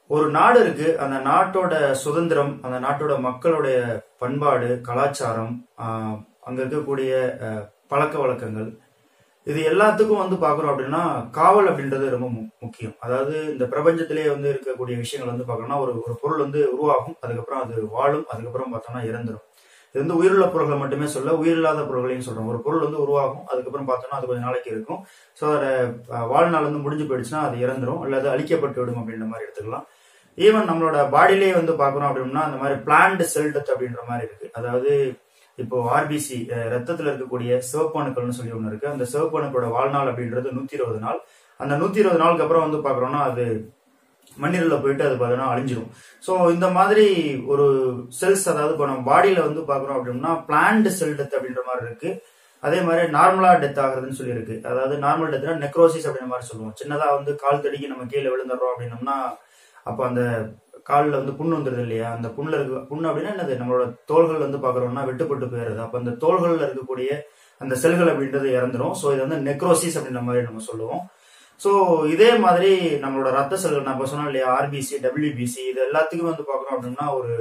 ஒரு நாடு இருக்கு. அந்த நாட்டோட சுதந்திரம், அந்த நாட்டோட மக்களுடைய பண்பாடு, கலாச்சாரம், அங்க இருக்கக்கூடிய பழக்க வழக்கங்கள், இது எல்லாத்துக்கும் பாக்குறோம் அப்படின்னா காவல் அப்படின்றது ரொம்ப முக்கியம். அதாவது இந்த பிரபஞ்சத்திலேயே இருக்கக்கூடிய விஷயங்கள் பாக்கணும்னா ஒரு ஒரு பொருள் உருவாகும், அதுக்கப்புறம் அது வாழும், அதுக்கப்புறம் பார்த்தோம்னா இறந்துடும். இது உயிருள்ள பொருள்களை மட்டுமே சொல்ல, உயிரில்லாத பொருள்களையும் சொல்றோம். ஒரு பொருள் உருவாகும், அதுக்கப்புறம் பார்த்தோம்னா அது கொஞ்சம் நாளைக்கு இருக்கும். ஸோ அதோட வாழ்நாள் முடிஞ்சு போயிடுச்சுன்னா அது இறந்துடும் அல்லது அழிக்கப்பட்டு விடும் அப்படின்ற மாதிரி எடுத்துக்கலாம். ஈவன் நம்மளோட பாடியிலேயே பாக்குறோம் அப்படின்னா அந்த மாதிரி பிளான்ட் செல் டெத் அப்படின்ற மாதிரி இருக்கு. அதாவது இப்போ ஆர்பிசி ரத்தத்துல இருக்கக்கூடிய சிவப்பு அணுக்கள்னு சொல்லி ஒண்ணு இருக்கு. அந்த சிவப்பு அணுக்களோட வாழ்நாள் அப்படின்றது 120 நாள். அந்த 120 நாளுக்கு அப்புறம் பாக்குறோம்னா அது மண்ணீரல போயிட்டு அது பார்த்தோம்னா அழிஞ்சிடும். ஸோ இந்த மாதிரி ஒரு செல்ஸ், அதாவது இப்போ நம்ம பாடியில பாக்குறோம் அப்படின்னா பிளான்ட் செல் டெத் அப்படின்ற மாதிரி இருக்கு. அதே மாதிரி நார்மலா டெத் ஆகுறதுன்னு சொல்லி இருக்கு. அதாவது நார்மல் டெத்னா நெக்ரோசிஸ் அப்படின்ற மாதிரி சொல்லுவோம். சின்னதா கால் தடிக்கு நம்ம கீழே விழுந்துடுறோம் அப்படின்னோம்னா அப்ப அந்த காலில் புண்ணு வந்துருது இல்லையா, அந்த புண்ணுல இருக்கு. புண்ணு அப்படின்னா என்னது, நம்மளோட தோள்கள் பாக்குறோம்னா வெட்டுப்பட்டு போயிருது. அப்ப அந்த தோள்கள்ல இருக்கக்கூடிய அந்த செல்கள் அப்படின்றது இறந்துரும். ஸோ இது நெக்ரோசிஸ் அப்படின்ற மாதிரி நம்ம சொல்லுவோம். ஸோ இதே மாதிரி நம்மளோட ரத்த செல்கள், நான் சொன்னோம் இல்லையா, ஆர்பிசி, டபிள்யூபிசி, இது எல்லாத்துக்கும் பாக்குறோம் அப்படின்னா ஒரு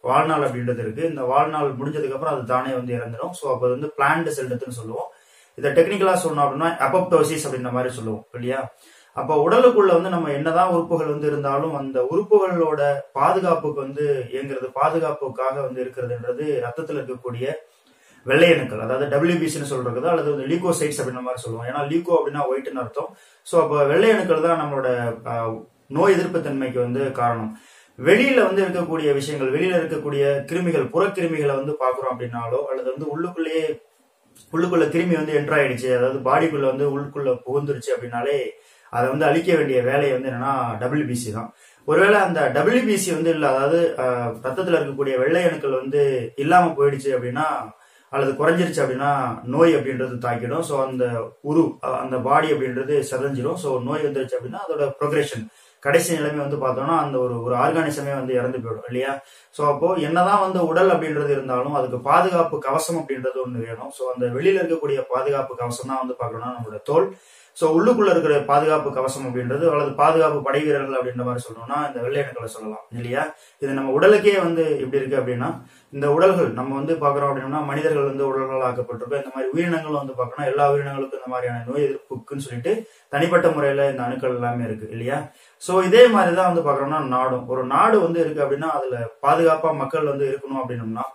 வாழ்நாள் அப்படின்றது இருக்கு. இந்த வாழ்நாள் முடிஞ்சதுக்கு அப்புறம் அது தானே இறந்துடும். ஸோ அப்போ பிளான்ட் செல் டெத்னு சொல்லுவோம். இதை டெக்னிக்கலா சொன்னோம் அப்படின்னா அப்போப்டோசிஸ் அப்படின்ற மாதிரி சொல்லுவோம் இல்லையா. அப்ப உடலுக்குள்ள நம்ம என்னதான் உறுப்புகள் இருந்தாலும் அந்த உறுப்புகளோட பாதுகாப்புக்கு இயங்குறது, பாதுகாப்புக்காக இருக்கிறதுன்றது ரத்தத்துல இருக்கக்கூடிய வெள்ளை அணுக்கள், அதாவது டபிள்யூபிசின்னு சொல்றது, அல்லது லீகோசைட்ஸ் அப்படின்ற மாதிரி சொல்லுவோம். ஏன்னா லீகோ அப்படின்னா ஒயிட்னு அர்த்தம். ஸோ அப்ப வெள்ளை அணுக்கள் தான் நம்மளோட நோய் எதிர்ப்பு தன்மைக்கு காரணம். வெளியில இருக்கக்கூடிய விஷயங்கள், வெளியில இருக்கக்கூடிய கிருமிகள், புறக்கிருமிகளை பாக்குறோம் அப்படின்னாலோ, அல்லது உள்ளுக்குள்ள கிருமி என்டர் ஆயிடுச்சு, அதாவது பாடிக்குள்ள உள்ளுக்குள்ள புகுந்துருச்சு அப்படின்னாலே அதை அழிக்க வேண்டிய வேலை என்னன்னா டபிள்யூபிசி தான். ஒருவேளை அந்த டபிள்யூபிசி இல்ல, அதாவது ரத்தத்துல இருக்கக்கூடிய வெள்ளை அணுக்கள் இல்லாம போயிடுச்சு அப்படின்னா, அல்லது குறைஞ்சிருச்சு அப்படின்னா நோய் அப்படின்றது தாக்கிடும். ஸோ அந்த பாடி அப்படின்றது செதஞ்சிடும். ஸோ நோய் வந்துருச்சு அப்படின்னா அதோட ப்ரொக்ரெஷன், கடைசி நிலைமை பார்த்தோம்னா அந்த ஒரு ஆர்கானிசமே இறந்து போயிடும் இல்லையா. ஸோ அப்போ என்னதான் உடல் அப்படின்றது இருந்தாலும் அதுக்கு பாதுகாப்பு கவசம் அப்படின்றது ஒண்ணு வேணும். ஸோ அந்த வெளியில இருக்கக்கூடிய பாதுகாப்பு கவசம் தான் பார்க்கணும்னா நம்மளோட தோல். ஸோ உள்ளுக்குள்ள இருக்கிற பாதுகாப்பு கவசம் அப்படின்றது, அல்லது பாதுகாப்பு படை வீரர்கள் அப்படின்ற மாதிரி சொல்லணும்னா இந்த வெள்ளை அணுக்களை சொல்லலாம் இல்லையா. இது நம்ம உடலுக்கே எப்படி இருக்கு அப்படின்னா, இந்த உடல்கள் நம்ம பாக்குறோம் அப்படின்னா மனிதர்கள் உடல்கள் ஆக்கப்பட்டிருக்கோம். இந்த மாதிரி உயிரினங்கள் பாக்கணும், எல்லா உயிரினங்களுக்கும் இந்த மாதிரியான நோய் எதிர்ப்புக்குன்னு சொல்லிட்டு தனிப்பட்ட முறையில இந்த அணுக்கள் எல்லாமே இருக்கு இல்லையா. சோ இதே மாதிரிதான் பாக்குறோம்னா நாடும், ஒரு நாடு இருக்கு அப்படின்னா அதுல பாதுகாப்பா மக்கள் இருக்கணும் அப்படின்னோம்னா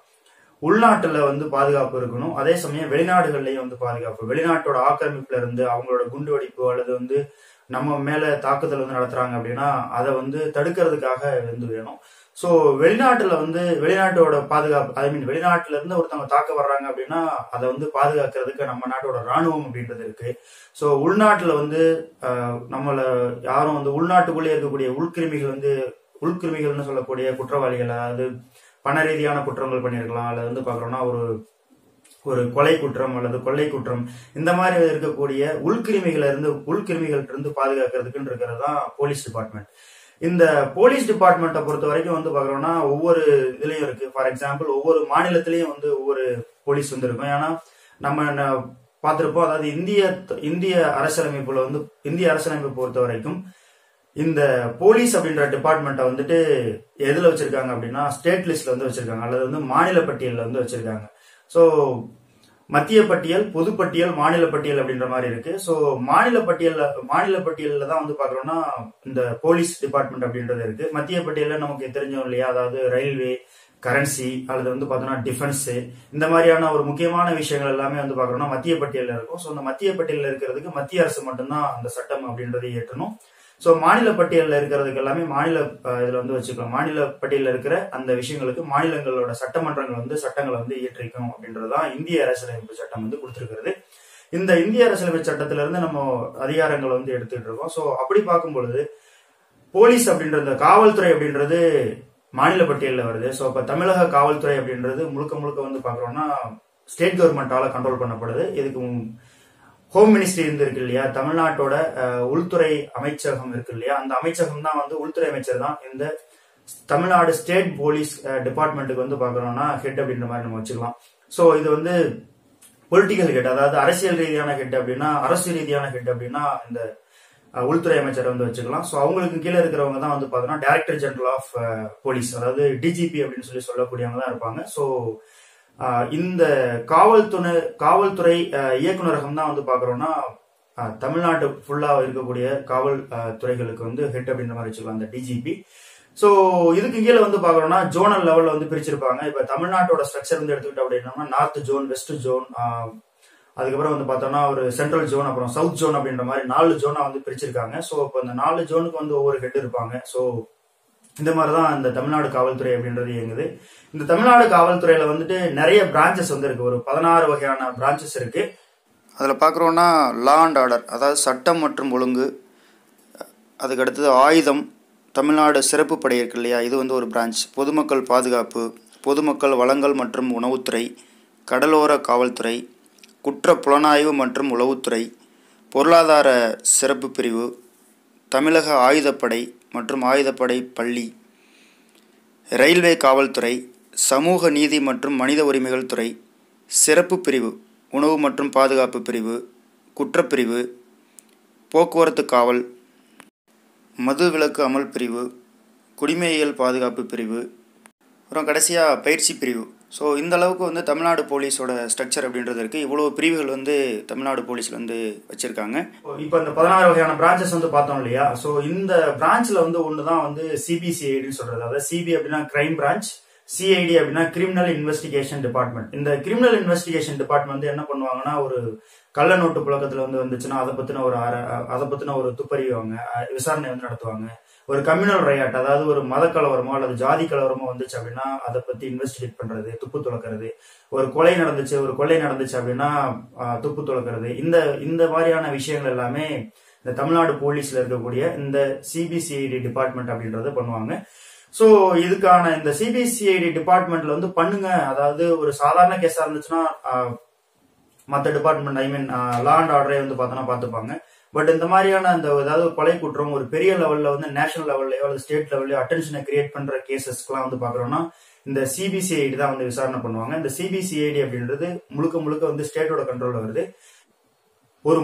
உள்நாட்டுல பாதுகாப்பு இருக்கணும். அதே சமயம் வெளிநாடுகள்லயும் பாதுகாப்பு, வெளிநாட்டோட ஆக்கிரமிப்புல இருந்து அவங்களோட குண்டு வெடிப்பு அல்லது நம்ம மேல தாக்குதல் நடத்துறாங்க அப்படின்னா அதை தடுக்கிறதுக்காக வேணும். சோ வெளிநாட்டுல வெளிநாட்டோட பாதுகாப்பு, ஐ மீன் வெளிநாட்டுல இருந்து ஒருத்தவங்க தாக்க வர்றாங்க அப்படின்னா அதை பாதுகாக்கிறதுக்கு நம்ம நாட்டோட ராணுவம் அப்படின்றது இருக்கு. சோ உள்நாட்டுல நம்மள யாரும் உள்நாட்டுக்குள்ளே இருக்கக்கூடிய உள்கிருமிகள்னு சொல்லக்கூடிய குற்றவாளிகள், அதாவது பண ரீதியான குற்றங்கள் பண்ணிருக்கலாம், அல்லது பாக்குறோம்னா ஒரு கொலை குற்றம் அல்லது கொள்ளை குற்றம், இந்த மாதிரி இருக்கக்கூடிய உள்கிருமிகள் இருந்து பாதுகாக்கிறதுக்குன்னு இருக்கிறது தான் போலீஸ் டிபார்ட்மெண்ட். இந்த போலீஸ் டிபார்ட்மெண்ட்டை பொறுத்த வரைக்கும் பாக்குறோம்னா ஒவ்வொரு இதுலயும் இருக்கு. ஃபார் எக்ஸாம்பிள் ஒவ்வொரு மாநிலத்திலயும் ஒவ்வொரு போலீஸ் இருக்கும். ஏன்னா நம்ம பார்த்திருப்போம், அதாவது இந்திய அரசியலமைப்புல இந்திய அரசியலமைப்பை பொறுத்த வரைக்கும் இந்த போலீஸ் அப்படின்ற டிபார்ட்மெண்ட்டை எதுல வச்சிருக்காங்க அப்படின்னா ஸ்டேட் லிஸ்ட்ல வச்சிருக்காங்க, அல்லது மாநில பட்டியல்ல வச்சிருக்காங்க. சோ மத்திய பட்டியல், பொதுப்பட்டியல், மாநில பட்டியல் அப்படின்ற மாதிரி இருக்கு. சோ மாநில பட்டியல்ல தான் பாக்குறோம்னா இந்த போலீஸ் டிபார்ட்மெண்ட் அப்படின்றது இருக்கு. மத்திய பட்டியல்ல நமக்கு தெரிஞ்சோம் இல்லையா, அதாவது ரயில்வே, கரன்சி, அல்லது பாத்தோம்னா டிஃபென்ஸ், இந்த மாதிரியான ஒரு முக்கியமான விஷயங்கள் எல்லாமே பாக்குறோம்னா மத்திய பட்டியல்ல இருக்கும். சோ அந்த மத்திய பட்டியல்ல இருக்கிறதுக்கு மத்திய அரசு மட்டும்தான் அந்த சட்டம் அப்படின்றதை ஏற்றணும். சோ மாநில பட்டியல்ல இருக்கிறதுக்கு எல்லாமே மாநில இதுல வச்சுக்கலாம். மாநில பட்டியல்ல இருக்கிற அந்த விஷயங்களுக்கு மாநிலங்களோட சட்டமன்றங்கள் சட்டங்களை இயற்றிக்கணும் அப்படின்றதுதான் இந்திய அரசியலமைப்பு சட்டம் கொடுத்திருக்கிறது. இந்த இந்திய அரசியலமைப்பு சட்டத்தில இருந்து நம்ம அதிகாரங்களை எடுத்துட்டு இருக்கோம். சோ அப்படி பார்க்கும் பொழுது போலீஸ் அப்படின்ற இந்த காவல்துறை அப்படின்றது மாநில பட்டியல்ல வருது. சோ அப்ப தமிழக காவல்துறை அப்படின்றது முழுக்க முழுக்க பாக்குறோம்னா ஸ்டேட் கவர்மெண்டால கண்ட்ரோல் பண்ணப்படுது. இதுக்கு ஹோம் மினிஸ்ட்ரி இருக்கு இல்லையா, தமிழ்நாட்டோட உள்துறை அமைச்சகம் இருக்கு இல்லையா, அந்த அமைச்சகம் தான் உள்துறை அமைச்சர் தான் இந்த தமிழ்நாடு ஸ்டேட் போலீஸ் டிபார்ட்மெண்ட்டுக்கு பாக்குறோம்னா ஹெட் அப்படின்ற மாதிரி நம்ம வச்சுக்கலாம். சோ இது பொலிட்டிக்கல் ஹெட், அதாவது அரசியல் ரீதியான ஹெட் அப்படின்னா, அரசு ரீதியான ஹெட் அப்படின்னா இந்த உள்துறை அமைச்சரை வந்து வச்சுக்கலாம். ஸோ அவங்களுக்கு கீழே இருக்கிறவங்க தான் வந்து பார்த்தோன்னா டைரக்டர் ஜெனரல் ஆஃப் போலீஸ், அதாவது டிஜிபி அப்படின்னு சொல்லக்கூடியவங்க தான் இருப்பாங்க. ஸோ இந்த காவல்துறை இயக்குநரகம் தான் வந்து பார்க்குறோம்னா தமிழ்நாட்டு ஃபுல்லாக இருக்கக்கூடிய காவல் துறைகளுக்கு வந்து ஹெட் அப்படின்ற மாதிரி வச்சுக்கலாம் அந்த டிஜிபி. ஸோ இதுக்கு கீழே வந்து பார்க்குறோம்னா ஜோனல் லெவலில் வந்து பிரிச்சிருப்பாங்க. இப்போ தமிழ்நாட்டோட ஸ்ட்ரக்சர் வந்து எடுத்துக்கிட்டோம் அப்படின்னா நார்த் ஜோன், வெஸ்ட் ஜோன், அதுக்கப்புறம் வந்து பார்த்தோம்னா ஒரு சென்ட்ரல் ஜோன், அப்புறம் சவுத் ஜோன் அப்படின்ற மாதிரி 4 ஜோனா வந்து பிரிச்சிருக்காங்க. ஸோ இப்போ இந்த 4 ஜோனுக்கு வந்து ஒவ்வொரு ஹெட் இருப்பாங்க. ஸோ இந்த மாதிரி தான் இந்த தமிழ்நாடு காவல்துறை அப்படின்றது இயங்குது. இந்த தமிழ்நாடு காவல்துறையில வந்துட்டு நிறைய பிரான்ச்சஸ் வந்து இருக்கு. ஒரு 16 வகையான பிரான்ச்சஸ் இருக்கு. அதில் பார்க்குறோன்னா லா அண்ட் ஆர்டர், அதாவது சட்டம் மற்றும் ஒழுங்கு, அதுக்கு அடுத்தது ஆயுதம், தமிழ்நாடு சிறப்பு படை இருக்கு இல்லையா, இது வந்து ஒரு பிரான்ச், பொதுமக்கள் பாதுகாப்பு, பொதுமக்கள் வளங்கள் மற்றும் உணவுத்துறை, கடலோர காவல்துறை, குற்ற புலனாய்வு மற்றும் உளவுத்துறை, பொருளாதார சிறப்பு பிரிவு, தமிழக ஆயுதப்படை மற்றும் ஆயுதப்படை பள்ளி, ரயில்வே காவல்துறை, சமூக நீதி மற்றும் மனித உரிமைகள் துறை, சிறப்பு பிரிவு, உணவு மற்றும் பாதுகாப்பு பிரிவு, குற்றப்பிரிவு, போக்குவரத்து காவல், மது விலக்கு அமல் பிரிவு, குடிமையியல் பாதுகாப்பு பிரிவு, அப்புறம் கடைசியாக பயிற்சி பிரிவு. ஸோ இந்த அளவுக்கு வந்து தமிழ்நாடு போலீஸோட ஸ்ட்ரக்சர் அப்படின்றது இருக்குது. இவ்வளோ பிரிவுகள் வந்து தமிழ்நாடு போலீஸில் வந்து வச்சுருக்காங்க. இப்போ இந்த 16 வகையான பிரான்ச்சஸ் வந்து பார்த்தோம் இல்லையா. ஸோ இந்த பிரான்ச்சில் வந்து ஒன்று தான் வந்து சிபிசிஐடின்னு சொல்கிறது. அதாவது சிபி அப்படின்னா கிரைம் பிரான்ச், சிஐடி அப்படின்னா கிரிமினல் இன்வெஸ்டிகேஷன் டிபார்ட்மெண்ட். இந்த கிரிமினல் இன்வெஸ்டிகேஷன் டிபார்ட்மெண்ட் வந்து என்ன பண்ணுவாங்கன்னா, ஒரு கள்ள நோட்டு புழக்கத்தில் வந்து வந்துச்சுன்னா அதை பற்றின ஒரு துப்பறிவாங்க, விசாரணை வந்து நடத்துவாங்க. ஒரு கம்யூனல் ரையாட், அதாவது ஒரு மத கலவரமோ அல்லது ஜாதி கலவரமோ வந்துச்சு அப்படின்னா அதை பற்றி இன்வெஸ்டிகேட் பண்ணுறது, துப்பு துளக்கிறது. ஒரு கொலை நடந்துச்சு அப்படின்னா துப்பு துளக்கிறது. இந்த மாதிரியான விஷயங்கள் எல்லாமே இந்த தமிழ்நாடு போலீஸில் இருக்கக்கூடிய இந்த சிபிசிஐடி டிபார்ட்மெண்ட் அப்படின்றத பண்ணுவாங்க. ஸோ இதுக்கான இந்த சிபிசிஐடி டிபார்ட்மெண்ட்ல வந்து பண்ணுங்க, அதாவது ஒரு சாதாரண கேஸா இருந்துச்சுன்னா மற்ற department, I mean law and ஆர்டரே வந்து பார்த்தோன்னா பார்த்துப்பாங்க. பட் இந்த மாதிரியான அந்த ஏதாவது கொலை குற்றம் ஒரு பெரிய லெவலில் வந்து நேஷனல் லெவல்லையோ அல்லது ஸ்டேட் லெவல்லையோ அட்டென்ஷனை கிரியேட் பண்ற கேசஸ்க்குலாம் வந்து பார்க்குறோம்னா இந்த சிபிசிஐடி தான் வந்து விசாரணை பண்ணுவாங்க. இந்த சிபிசிஐடி அப்படின்றது முழுக்க வந்து ஸ்டேட்டோட கண்ட்ரோல்ல வருது. ஒரு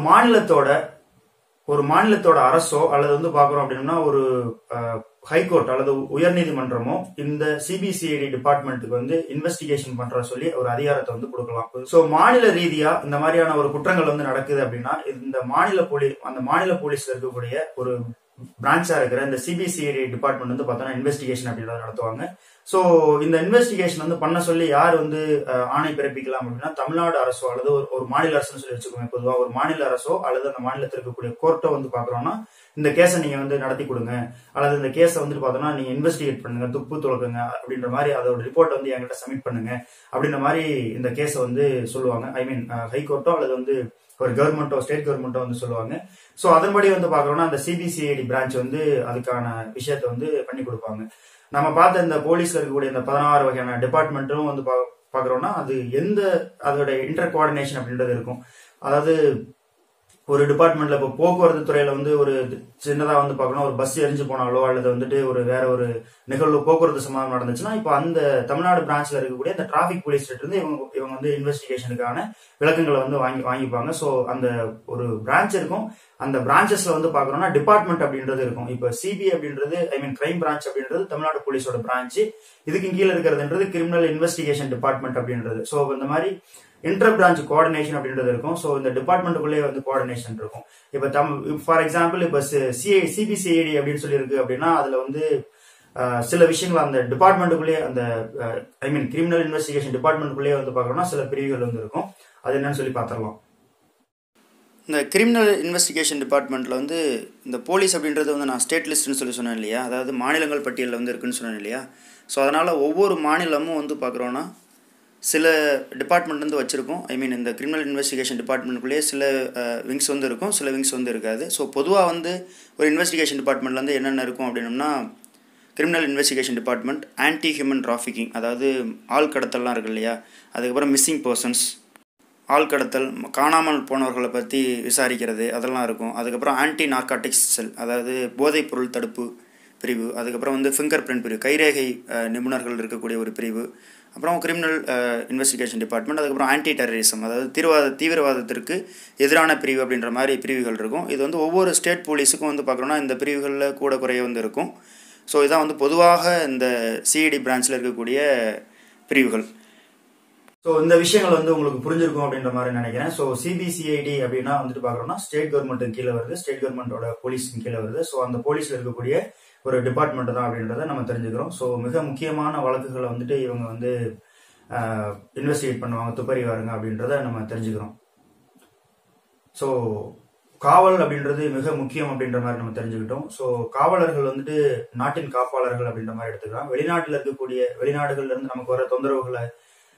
மாநிலத்தோட அரசோ அல்லது வந்து பார்க்குறோம் அப்படின்னா ஒரு ஹைகோர்ட் அல்லது உயர்நீதிமன்றமோ இந்த சிபிசிஐடி டிபார்ட்மெண்ட்டுக்கு வந்து இன்வெஸ்டிகேஷன் பண்ற சொல்லி ஒரு அதிகாரத்தை வந்து கொடுக்கலாம். ஸோ மாநில ரீதியா இந்த மாதிரியான ஒரு குற்றங்கள் வந்து நடக்குது அப்படின்னா இந்த மாநில போலீஸ்ல இருக்கக்கூடிய ஒரு பிரான்ச்சா இருக்கிற இந்த சிபிசிஐடி டிபார்ட்மெண்ட் வந்து பார்த்தோன்னா இன்வெஸ்டிகேஷன் அப்படின்றத நடத்துவாங்க. ஸோ இந்த இன்வெஸ்டிகேஷன் வந்து பண்ண சொல்லி யார் வந்து ஆணை பிறப்பிக்கலாம் அப்படின்னா தமிழ்நாடு அரசோ அல்லது ஒரு மாநில அரசுன்னு சொல்லி வச்சுக்கோங்க. பொதுவாக ஒரு மாநில அரசோ அல்லது அந்த மாநிலத்தில் இருக்கக்கூடிய கோர்ட்டோ வந்து பாக்குறோம்னா இந்த கேஸை நீங்க வந்து நடத்தி கொடுங்க, அல்லது இந்த கேஸை வந்துட்டு பார்த்தோம்னா நீங்க இன்வெஸ்டிகேட் பண்ணுங்க, துப்பு துளக்குங்க அப்படின்ற மாதிரி அதோட ரிப்போர்ட் வந்து என்கிட்ட சப்மிட் பண்ணுங்க அப்படின்ற மாதிரி இந்த கேஸை வந்து சொல்லுவாங்க. ஐ மீன் ஹைகோர்ட்டோ அல்லது வந்து ஒரு கவர்மெண்ட்டோ ஸ்டேட் கவர்மெண்ட்டோ வந்து சொல்லுவாங்க. ஸோ அதன்படி வந்து பாக்குறோம்னா அந்த சிபிசிஐடி பிரான்ச் வந்து அதுக்கான விஷயத்த வந்து பண்ணி கொடுப்பாங்க. நம்ம பார்த்த இந்த போலீஸ்ல இருக்கக்கூடிய இந்த 16 வகையான டிபார்ட்மெண்ட்டும் வந்து பாக்குறோம்னா அது அதோட இன்டர் கோஆர்டினேஷன் அப்படின்றது இருக்கும். அதாவது ஒரு டிபார்ட்மெண்ட்ல இப்போ போக்குவரத்து துறையில வந்து ஒரு சின்னதா வந்து பார்க்கணும், ஒரு பஸ் எரிஞ்சு போனாலோ அல்லது வந்துட்டு வேற ஒரு நிகழ்வு போக்குவரத்து சம்பவம் நடந்துச்சுன்னா இப்போ அந்த தமிழ்நாடு பிரான்ச்ல இருக்கக்கூடிய அந்த டிராபிக் போலீஸ் இருந்து இவங்க வந்து இன்வெஸ்டிகேஷனுக்கான விளக்கங்களை வந்து வாங்கிப்பாங்க. ஸோ அந்த ஒரு பிரான்ச் இருக்கும். அந்த பிரான்ச்சஸ்ல வந்து பாக்குறோம்னா டிபார்ட்மெண்ட் அப்படின்றது இருக்கும். இப்போ சிபி அப்படின்றது ஐ மீன் கிரைம் பிரான்ச் அப்படின்றது தமிழ்நாடு போலீஸோட பிரான்ச். இதுக்கு கீழே இருக்கிறதுன்றது கிரிமினல் இன்வெஸ்டிகேஷன் டிபார்ட்மெண்ட் அப்படின்றது. ஸோ இந்த மாதிரி இன்டர் பிரான்ச் கோஆர்டினேஷன் அப்படின்றது இருக்கும். ஸோ இந்த டிபார்ட்மெண்ட்டுக்குள்ளே வந்து கோஆர்டினேஷன் இருக்கும். இப்போ ஃபார் எக்ஸாம்பிள் இப்போ சிபிசிஐடி அப்படின்னு சொல்லி இருக்கு அப்படின்னா அதுல வந்து சில விஷயங்கள் அந்த டிபார்ட்மெண்ட்டுக்குள்ளேயே அந்த ஐ மீன் கிரிமினல் இன்வெஸ்டிகேஷன் டிபார்ட்மெண்ட்டுக்குள்ளேயே வந்து பார்க்கணும்னா சில பிரிவுகள் வந்து இருக்கும். அது என்னன்னு சொல்லி பார்த்துடலாம். இந்த கிரிமினல் இன்வெஸ்டிகேஷன் டிபார்ட்மெண்ட்டில் வந்து இந்த போலீஸ் அப்படின்றது வந்து நான் ஸ்டேட் லிஸ்ட்னு சொல்லி சொன்னேன் இல்லையா, அதாவது மாநிலங்கள் பட்டியலில் வந்து இருக்குன்னு சொன்னேன் இல்லையா. ஸோ அதனால் ஒவ்வொரு மாநிலமும் வந்து பார்க்குறோன்னா சில டிபார்ட்மெண்ட் வந்து வச்சுருக்கோம். ஐ மீன் இந்த கிரிமினல் இன்வெஸ்டிகேஷன் டிபார்ட்மெண்ட்டுக்குள்ளேயே சில விங்ஸ் வந்து இருக்கும், சில விங்ஸ் வந்து இருக்காது. ஸோ பொதுவாக வந்து ஒரு இன்வெஸ்டிகேஷன் டிபார்ட்மெண்ட்டில் வந்து என்னென்ன இருக்கும் அப்படின்னம்னா criminal investigation department, anti human trafficking, அதாவது ஆள் கடத்தல்லாம் இருக்குது இல்லையா, அதுக்கப்புறம் மிஸ்ஸிங் பர்சன்ஸ், ஆள் கடத்தல், காணாமல் போனவர்களை பற்றி விசாரிக்கிறது அதெல்லாம் இருக்கும். அதுக்கப்புறம் ஆன்டி நார்காட்டிக்ஸ் செல், அதாவது போதைப் பொருள் தடுப்பு பிரிவு. அதுக்கப்புறம் வந்து ஃபிங்கர் பிரிண்ட் பிரிவு, கைரேகை நிபுணர்கள் இருக்கக்கூடிய ஒரு பிரிவு. அப்புறம் கிரிமினல் இன்வெஸ்டிகேஷன் டிபார்ட்மெண்ட், அதுக்கப்புறம் ஆன்டி டெரரிசம், அதாவது தீவிரவாதத்திற்கு எதிரான பிரிவு அப்படின்ற மாதிரி பிரிவுகள் இருக்கும். இது வந்து ஒவ்வொரு ஸ்டேட் போலீஸுக்கும் வந்து பார்க்குறோன்னா இந்த பிரிவுகளில் கூட குறைய வந்து இருக்கும். ஸோ இதான் வந்து பொதுவாக இந்த சிஐடி பிரான்ச்சில் இருக்கக்கூடிய பிரிவுகள். ஸோ இந்த விஷயங்கள் வந்து உங்களுக்கு புரிஞ்சிருக்கும் அப்படின்ற மாதிரி நினைக்கிறேன். ஸோ சிபிசிஐடி அப்படின்னா வந்துட்டு பார்க்குறோம்னா ஸ்டேட் கவர்மெண்ட்டுக்கு கீழே வருது, ஸ்டேட் கவர்மெண்ட்டோட போலீஸுக்கு கீழே வருது. ஸோ அந்த போலீஸில் இருக்கக்கூடிய ஒரு டிபார்ட்மெண்ட் தான் அப்படின்றத நம்ம தெரிஞ்சுக்கிறோம். ஸோ மிக முக்கியமான வழக்குகளை வந்துட்டு இவங்க வந்து இன்வெஸ்டிகேட் பண்ணுவாங்க, துப்பறிவாருங்க அப்படின்றத நம்ம தெரிஞ்சுக்கிறோம். ஸோ காவல் அப்படின்றது மிக முக்கியம் அப்படின்ற மாதிரி நம்ம தெரிஞ்சுக்கிட்டோம். ஸோ காவலர்கள் வந்துட்டு நாட்டின் காப்பாளர்கள் அப்படின்ற மாதிரி எடுத்துக்கலாம். வெளிநாடுகள்ல இருந்து நமக்கு வர தொந்தரவுகளை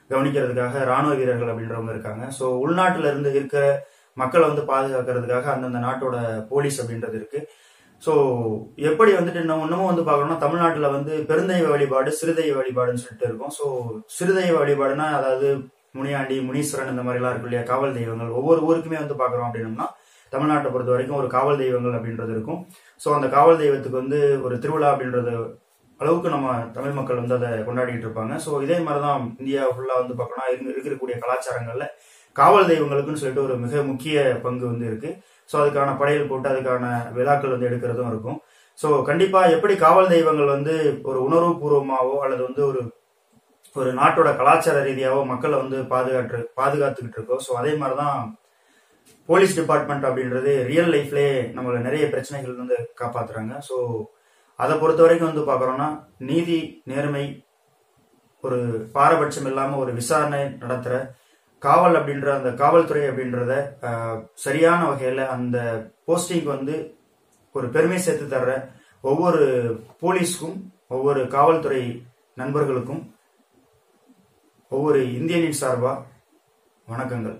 கவனிக்கிறதுக்காக ராணுவ வீரர்கள் அப்படின்றவங்க இருக்காங்க. ஸோ உள்நாட்டில இருந்து இருக்க மக்களை வந்து பாதுகாக்கிறதுக்காக அந்தந்த நாட்டோட போலீஸ் அப்படின்றது இருக்கு. ஸோ எப்படி வந்துட்டு இன்னமும் வந்து பார்க்கணும்னா தமிழ்நாட்டில் வந்து பெருந்தெய்வ வழிபாடு, சிறுதெய்வ வழிபாடுன்னு சொல்லிட்டு இருக்கும். ஸோ சிறுதெய்வ வழிபாடுனா அதாவது முனியாண்டி, முனீஸ்வரன் இந்த மாதிரிலாம் இருக்கும் இல்லையா, காவல் தெய்வங்கள். ஒவ்வொரு ஊருக்குமே வந்து பார்க்குறோம் அப்படின்னம்னா தமிழ்நாட்டை பொறுத்த வரைக்கும் ஒரு காவல் தெய்வங்கள் அப்படின்றது இருக்கும். ஸோ அந்த காவல் தெய்வத்துக்கு வந்து ஒரு திருவிழா அப்படின்றது அளவுக்கு நம்ம தமிழ் மக்கள் வந்து அதை கொண்டாடிட்டு இருப்பாங்க. ஸோ இதே மாதிரிதான் இந்தியா ஃபுல்லா வந்து பார்க்கணும்னா இருக்கக்கூடிய கலாச்சாரங்கள்ல காவல் தெய்வங்களுக்குன்னு சொல்லிட்டு ஒரு மிக முக்கிய பங்கு வந்து இருக்கு. ஸோ அதுக்கான படையல் போட்டு அதுக்கான விழாக்கள் வந்து எடுக்கிறதும் இருக்கும். ஸோ கண்டிப்பா எப்படி காவல் தெய்வங்கள் வந்து ஒரு உணர்வு பூர்வமாவோ அல்லது வந்து ஒரு நாட்டோட கலாச்சார ரீதியாவோ மக்களை வந்து பாதுகாத்துக்கிட்டு இருக்கோ, ஸோ அதே மாதிரிதான் போலீஸ் டிபார்ட்மெண்ட் அப்படின்றது ரியல் லைஃப்லேயே நம்மள நிறைய பிரச்சனைகள் வந்து காப்பாத்துறாங்க. ஸோ அதை பொறுத்த வரைக்கும் வந்து பார்க்குறோம்னா நீதி, நேர்மை, ஒரு பாரபட்சம் இல்லாம ஒரு விசாரணை நடத்துற காவல் அப்படின்ற அந்த காவல்துறை அப்படின்றத சரியான வகையில அந்த போஸ்டிங் வந்து ஒரு பெருமை சேர்த்து தர்ற ஒவ்வொரு போலீஸ்க்கும், ஒவ்வொரு காவல்துறை நண்பர்களுக்கும், ஒவ்வொரு இந்தியனின் சார்பா வணக்கங்கள்.